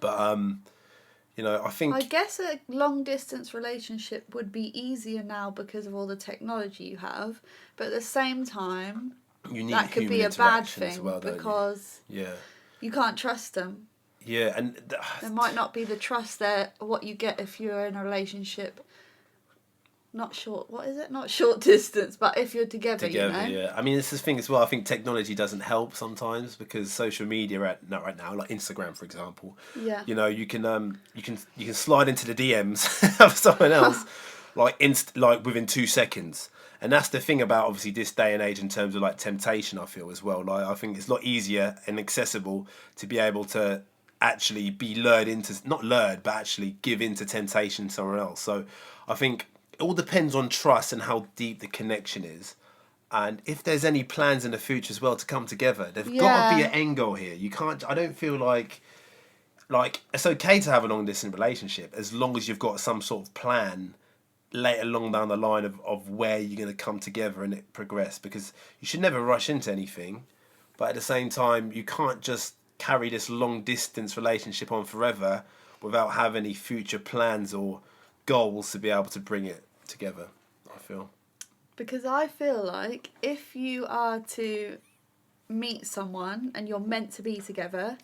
But I think, I guess a long distance relationship would be easier now because of all the technology you have, but at the same time, that could be a bad thing because you can't trust them. Yeah, and there might not be the trust there, what you get if you're in a relationship. Not short distance, but if you're together, yeah. I mean, it's this thing as well. I think technology doesn't help sometimes, because social media right now, like Instagram, for example. Yeah. You can slide into the DMs of someone else, like within 2 seconds. And that's the thing about obviously this day and age in terms of like temptation. I feel as well. Like I think it's a lot easier and accessible to be able to actually be actually give into temptation somewhere else. So I think it all depends on trust and how deep the connection is, and if there's any plans in the future as well to come together. There's got to be an end goal here. You can't. I don't feel like it's okay to have a long distance relationship as long as you've got some sort of plan later along down the line of where you're going to come together and it progress, because you should never rush into anything, but at the same time you can't just carry this long distance relationship on forever without having any future plans or goals to be able to bring it together, I feel. Because I feel like if you are to meet someone and you're meant to be together,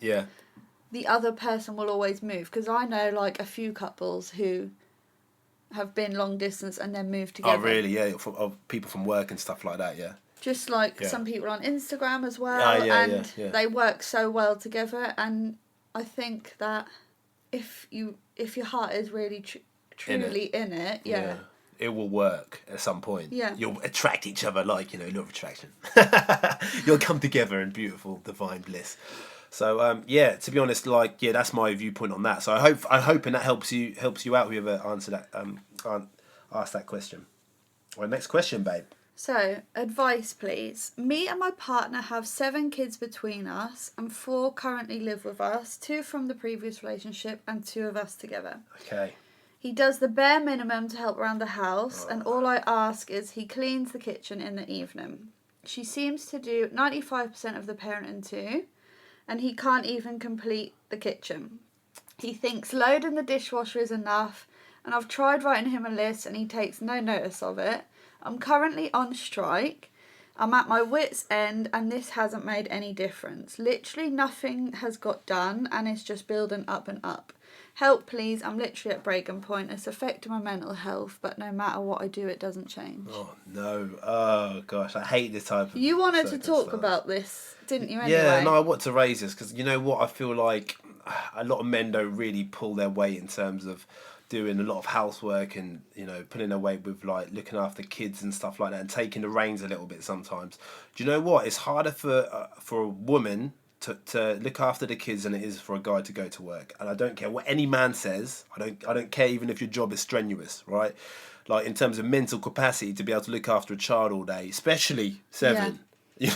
the other person will always move. Because I know like a few couples who have been long distance and then moved together. Oh really? Yeah, of people from work and stuff like that. Yeah. Just like some people on Instagram as well, and they work so well together. And I think that if your heart is really truly in it, it will work at some point. Yeah. You'll attract each other, like, law of attraction. You'll come together in beautiful, divine bliss. So, to be honest, that's my viewpoint on that. So I hope and that helps you out, whoever answer that, ask that question. Well, next question, babe. So, advice, please. Me and my partner have 7 kids between us, and 4 currently live with us, 2 from the previous relationship and 2 of us together. Okay. He does the bare minimum to help around the house, and all I ask is he cleans the kitchen in the evening. She seems to do 95% of the parenting too, and he can't even complete the kitchen. He thinks loading the dishwasher is enough, and I've tried writing him a list and he takes no notice of it. I'm currently on strike. I'm at my wit's end and this hasn't made any difference. Literally nothing has got done and it's just building up and up. Help please, I'm literally at breaking point. It's affecting my mental health, but no matter what I do, it doesn't change. Oh no! Oh gosh, I hate this type of. You wanted to talk circumstance. about this, didn't you? Anyway. Yeah, no, I want to raise this because you know what, I feel like a lot of men don't really pull their weight in terms of doing a lot of housework and pulling their weight with like looking after kids and stuff like that and taking the reins a little bit sometimes. Do you know what? It's harder for a woman to look after the kids than it is for a guy to go to work. And I don't care what any man says. I don't care even if your job is strenuous, right? Like in terms of mental capacity to be able to look after a child all day, especially 7. Yeah.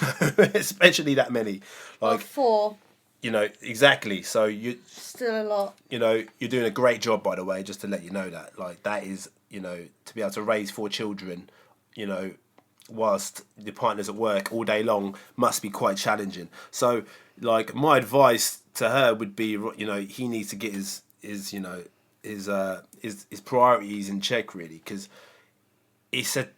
Especially that many. Like 4. Exactly. So still a lot. You're doing a great job, by the way, just to let you know that. Like that is, to be able to raise 4 children, whilst the partner's at work all day long must be quite challenging. So like my advice to her would be, he needs to get his priorities in check really, because it's a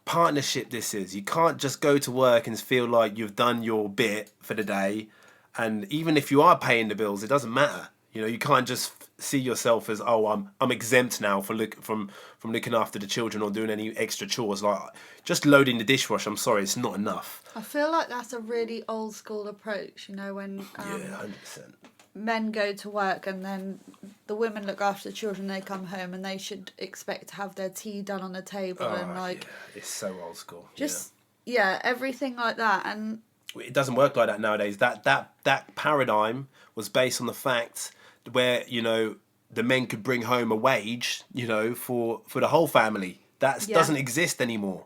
partnership. This is, you can't just go to work and feel like you've done your bit for the day, and even if you are paying the bills, it doesn't matter. You can't just see yourself as, oh, I'm exempt now from looking after the children or doing any extra chores. Like just loading the dishwasher, I'm sorry, it's not enough. I feel like that's a really old school approach, when yeah, 100%. men go to work and then the women look after the children, they come home and they should expect to have their tea done on the table and like... Yeah. It's so old school. Just, everything like that. And it doesn't work like that nowadays. That paradigm was based on the fact where the men could bring home a wage for the whole family. That doesn't exist anymore,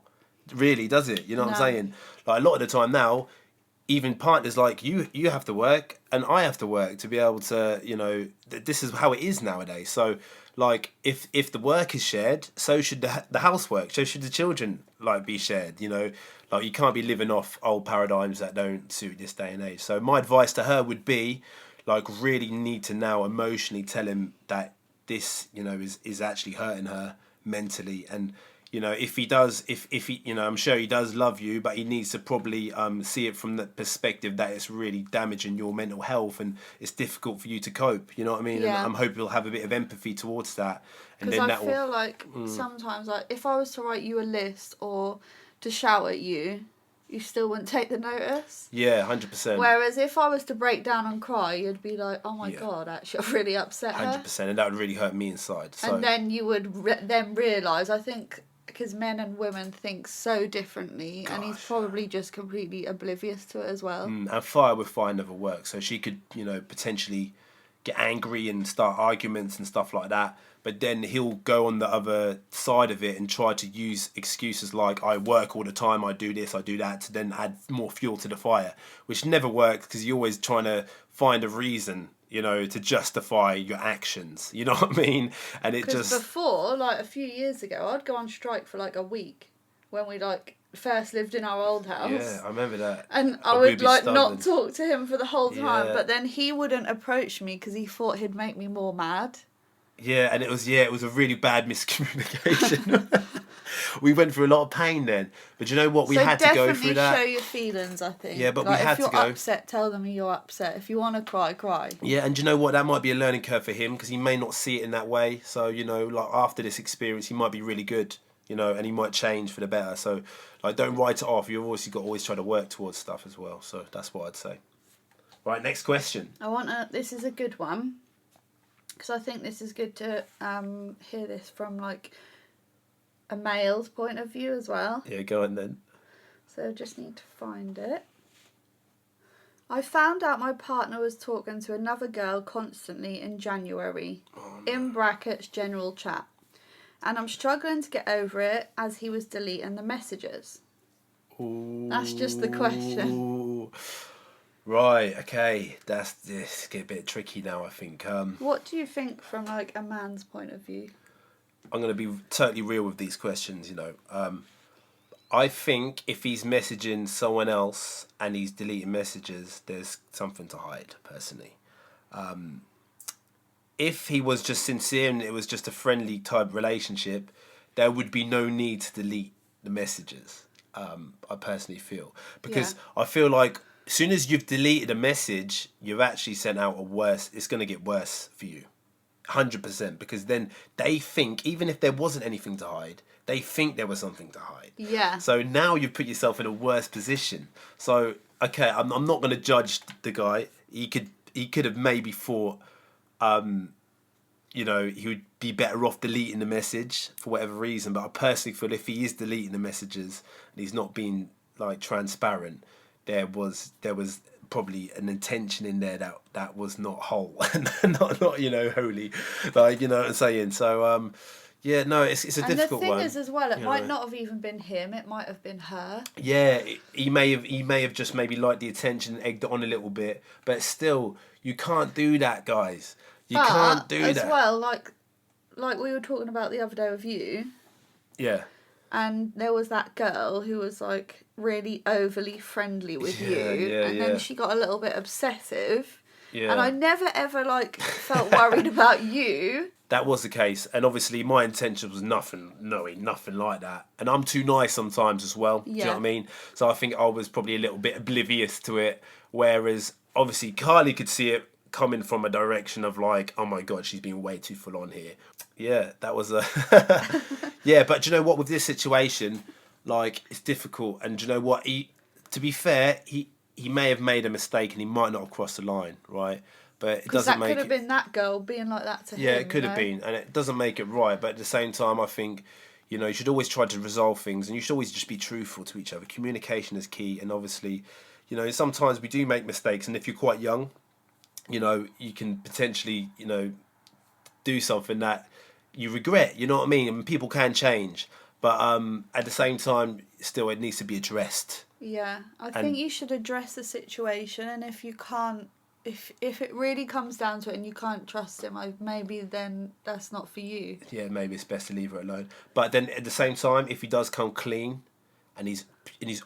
really, does it? You know what I'm saying? Like a lot of the time now, even partners like you have to work and I have to work to be able to this is how it is nowadays. So like if the work is shared, so should the housework, so should the children like be shared. Like you can't be living off old paradigms that don't suit this day and age. So my advice to her would be, like, really need to now emotionally tell him that this, is actually hurting her mentally. And, if he does, if he, I'm sure he does love you, but he needs to probably see it from the perspective that it's really damaging your mental health and it's difficult for you to cope. You know what I mean? Yeah. And I'm hoping he'll have a bit of empathy towards that. And because then I feel like sometimes, like, if I was to write you a list or to shout at you, you still wouldn't take the notice. Yeah, 100%. Whereas if I was to break down and cry, you'd be like, oh my God, actually, I've really upset her. 100%, and that would really hurt me inside. So. And then you would then realise, I think, because men and women think so differently, and he's probably just completely oblivious to it as well. And fire with fire never works. So she could, potentially get angry and start arguments and stuff like that. But then he'll go on the other side of it and try to use excuses like, I work all the time, I do this, I do that, to then add more fuel to the fire, which never works because you're always trying to find a reason, to justify your actions. You know what I mean? And it just... before, like a few years ago, I'd go on strike for like a week when we like first lived in our old house. Yeah, I remember that. And I would like not talk to him for the whole time, but then he wouldn't approach me because he thought he'd make me more mad. Yeah, and it was a really bad miscommunication. We went through a lot of pain then, but you know what? We had to go through that. Definitely show your feelings, I think. Yeah, but like, we had to go. If you're upset, tell them you're upset. If you want to cry, cry. Yeah, and you know what? That might be a learning curve for him because he may not see it in that way. So like after this experience, he might be really good. And he might change for the better. So like, don't write it off. You've obviously got to always try to work towards stuff as well. So that's what I'd say. Right, next question. This is a good one. Because I think this is good to hear this from like a male's point of view as well. Yeah, go on then. So I just need to find it. I found out my partner was talking to another girl constantly in January. Oh, no. In brackets, general chat. And I'm struggling to get over it as he was deleting the messages. Ooh. That's just the question. Right, okay. This get a bit tricky now, I think. What do you think from like a man's point of view? I'm going to be totally real with these questions, I think if he's messaging someone else and he's deleting messages, there's something to hide, personally. If he was just sincere and it was just a friendly type relationship, there would be no need to delete the messages. I personally feel. Because I feel like as soon as you've deleted a message, you've actually sent out it's going to get worse for you. 100%. Because then they think, even if there wasn't anything to hide, they think there was something to hide. Yeah. So now you've put yourself in a worse position. So, okay, I'm not going to judge the guy. He could have maybe thought, he would be better off deleting the message for whatever reason. But I personally feel if he is deleting the messages and he's not being like transparent, there was probably an intention in there that was not whole and not holy, like, you know what I'm saying. So yeah, no, it's a difficult one. And the thing is, as well, it might not have even been him. It might have been her. Yeah, he may have just maybe liked the attention, egged it on a little bit, but still, you can't do that, guys. You can't do that. As well, like we were talking about the other day with you. Yeah. And there was that girl who was like really overly friendly with you, and then she got a little bit obsessive. Yeah. And I never ever felt worried about you. That was the case, and obviously my intention was nothing like that. And I'm too nice sometimes as well. Yeah. Do you know what I mean? So I think I was probably a little bit oblivious to it. Whereas obviously Carly could see it coming from a direction of like, oh my God, she's been way too full on here. Yeah, that was a yeah. But do you know what? With this situation, like, it's difficult. And do you know what? To be fair, he may have made a mistake and he might not have crossed the line, right? But it doesn't make it... That could have been that girl being like that to him. Yeah, it could have been. And it doesn't make it right. But at the same time, I think, you should always try to resolve things. And you should always just be truthful to each other. Communication is key. And obviously, sometimes we do make mistakes. And if you're quite young, you can potentially, do something that you regret. You know what I mean? And people can change. But at the same time, still, it needs to be addressed. Yeah. I think you should address the situation. And if you can't... If it really comes down to it and you can't trust him, maybe then that's not for you. Yeah, maybe it's best to leave it alone. But then at the same time, if he does come clean and he's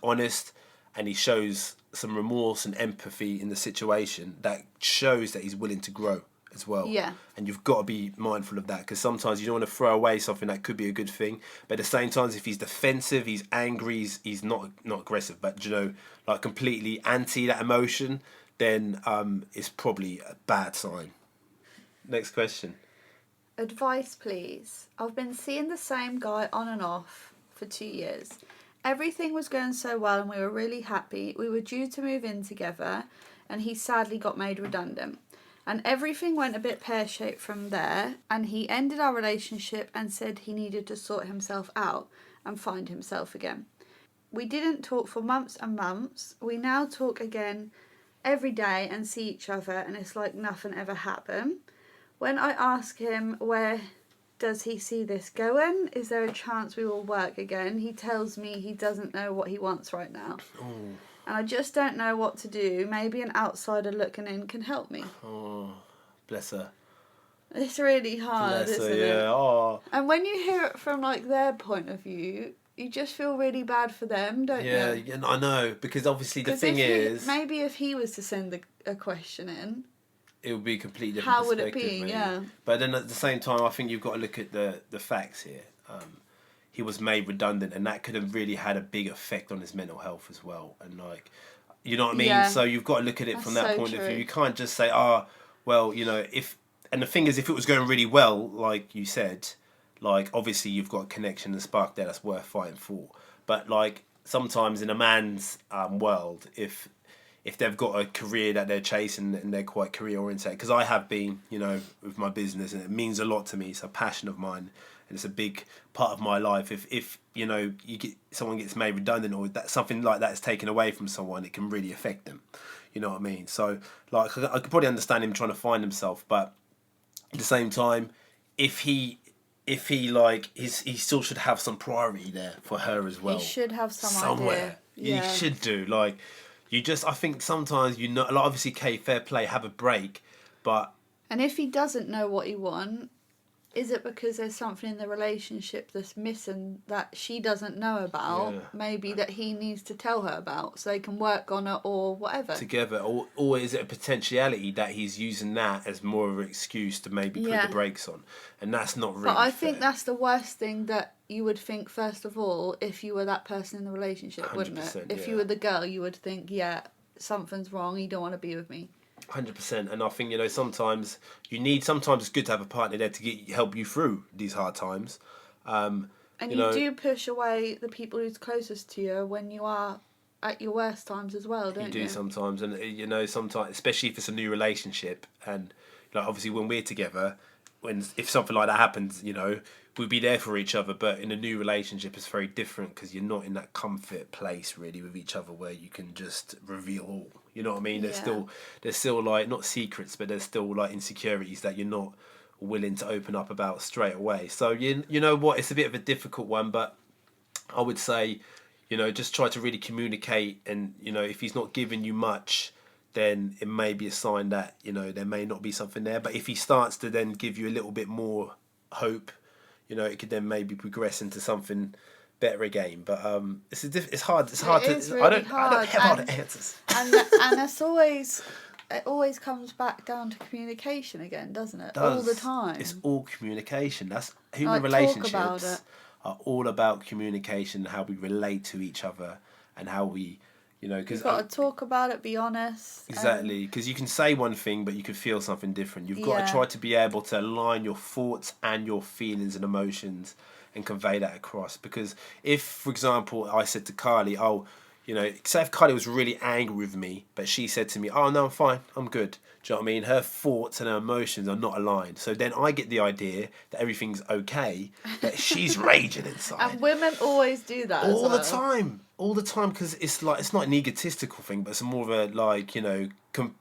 honest and he shows some remorse and empathy in the situation, that shows that he's willing to grow as well. Yeah. And you've got to be mindful of that, because sometimes you don't want to throw away something that could be a good thing. But at the same time, if he's defensive, he's angry, he's not aggressive, but completely anti that emotion, then it's probably a bad sign. Next question. Advice, please. I've been seeing the same guy on and off for 2 years. Everything was going so well and we were really happy. We were due to move in together and he sadly got made redundant. And everything went a bit pear-shaped from there, and he ended our relationship and said he needed to sort himself out and find himself again. We didn't talk for months and months. We now talk again every day and see each other, and it's like nothing ever happened. When I ask him where does he see this going, is there a chance we will work again, he tells me he doesn't know what he wants right now. Oh. And I just don't know what to do. Maybe an outsider looking in can help me. Oh, bless her. It's really hard, bless her, isn't yeah. it? Oh. And when you hear it from their point of view, you just feel really bad for them, don't you? Yeah, I know, because obviously the thing is... Maybe if he was to send a question in... It would be a completely different How would it perspective, be, maybe. yeah. But then at the same time, I think you've got to look at the facts here. He was made redundant, and that could have really had a big effect on his mental health as well. And you know what I mean? Yeah. So you've got to look at it from that point of view. You can't just say, if... And the thing is, if it was going really well, like you said... obviously you've got a connection and spark there that's worth fighting for. But sometimes in a man's world, if they've got a career that they're chasing and they're quite career oriented, because I have been, with my business, and it means a lot to me. It's a passion of mine, and it's a big part of my life. If someone gets made redundant, or that something like that is taken away from someone, it can really affect them. You know what I mean? So I could probably understand him trying to find himself, but at the same time, if he still should have some priority there for her as well. He should have somewhere. Idea. Yeah. You should do. I think sometimes, obviously, fair play, have a break, but... And if he doesn't know what he wants, is it because there's something in the relationship that's missing that she doesn't know about? Yeah. Maybe that he needs to tell her about so they can work on it or whatever. Together, or is it a potentiality that he's using that as more of an excuse to maybe put the brakes on? And that's not really But I fair. think that's the worst thing that you would think, first of all, if you were that person in the relationship, wouldn't it? If you were the girl, you would think, yeah, something's wrong, you don't want to be with me. 100%. And I think, you know, sometimes it's good to have a partner there to help you through these hard times. And you do push away the people who's closest to you when you are at your worst times as well, don't you? You do sometimes. And, you know, sometimes, especially if it's a new relationship, and, like, obviously when we're together, if something like that happens, you know, we'll be there for each other. But in a new relationship, it's very different because you're not in that comfort place really with each other where you can just reveal all. You know what I mean? There's still like, not secrets, but there's still like insecurities that you're not willing to open up about straight away. So you know what? It's a bit of a difficult one, but I would say, you know, just try to really communicate. And, you know, if he's not giving you much, then it may be a sign that, you know, there may not be something there. But if he starts to then give you a little bit more hope, you know, it could then maybe progress into something better again. But it's hard. It's hard to. Really I don't have all the answers. And it always comes back down to communication again, doesn't it? All the time. It's all communication. That's human Like, relationships talk about it. are all about communication, how we relate to each other, and how we, you know, because you've got to talk about it, be honest. Exactly, because you can say one thing, but you could feel something different. You've got to try to be able to align your thoughts and your feelings and emotions and convey that across. Because if, for example, I said to Carly, oh, you know, say if Carly was really angry with me, but she said to me, oh, no, I'm fine, I'm good. Do you know what I mean? Her thoughts and her emotions are not aligned. So then I get the idea that everything's okay, but she's raging inside. And women always do that all the time. All the time, because it's like, it's not an egotistical thing, but it's more of a, like, you know,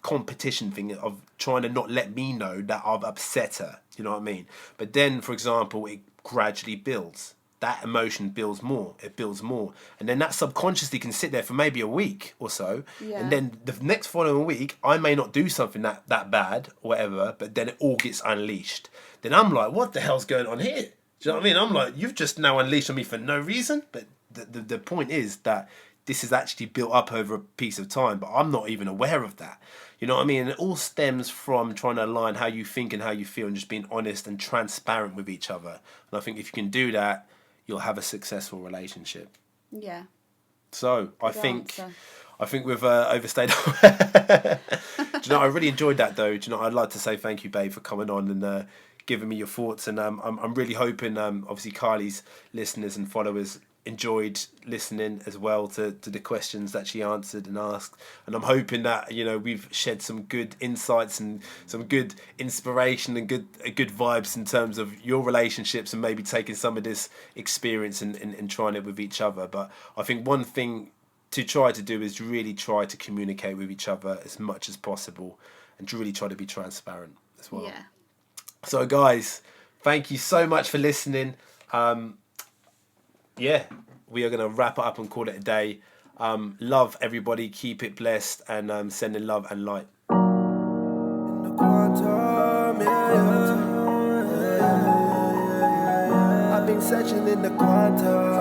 competition thing of trying to not let me know that I've upset her. You know what I mean? But then, for example, it gradually builds. That emotion builds more. It builds more. And then that subconsciously can sit there for maybe a week or so. Yeah. And then the next following week, I may not do something that bad or whatever, but then it all gets unleashed. Then I'm like, what the hell's going on here? Do you know what I mean? I'm like, you've just now unleashed on me for no reason. But the point is that this is actually built up over a piece of time, but I'm not even aware of that. You know what I mean? And it all stems from trying to align how you think and how you feel and just being honest and transparent with each other. And I think if you can do that, you'll have a successful relationship. Yeah. So I think we've overstayed. Do you know, I really enjoyed that though. Do you know, I'd like to say thank you, babe, for coming on and giving me your thoughts. And I'm really hoping, obviously, Carly's listeners and followers enjoyed listening as well to the questions that she answered and asked. And I'm hoping that, you know, we've shed some good insights and some good inspiration and good vibes in terms of your relationships and maybe taking some of this experience and trying it with each other. But I think one thing to try to do is really try to communicate with each other as much as possible and to really try to be transparent as well. Yeah. So guys, thank you so much for listening. Yeah, we are going to wrap it up and call it a day. Love everybody, keep it blessed, and sending love and light. In the quantum, I've been searching in the quantum.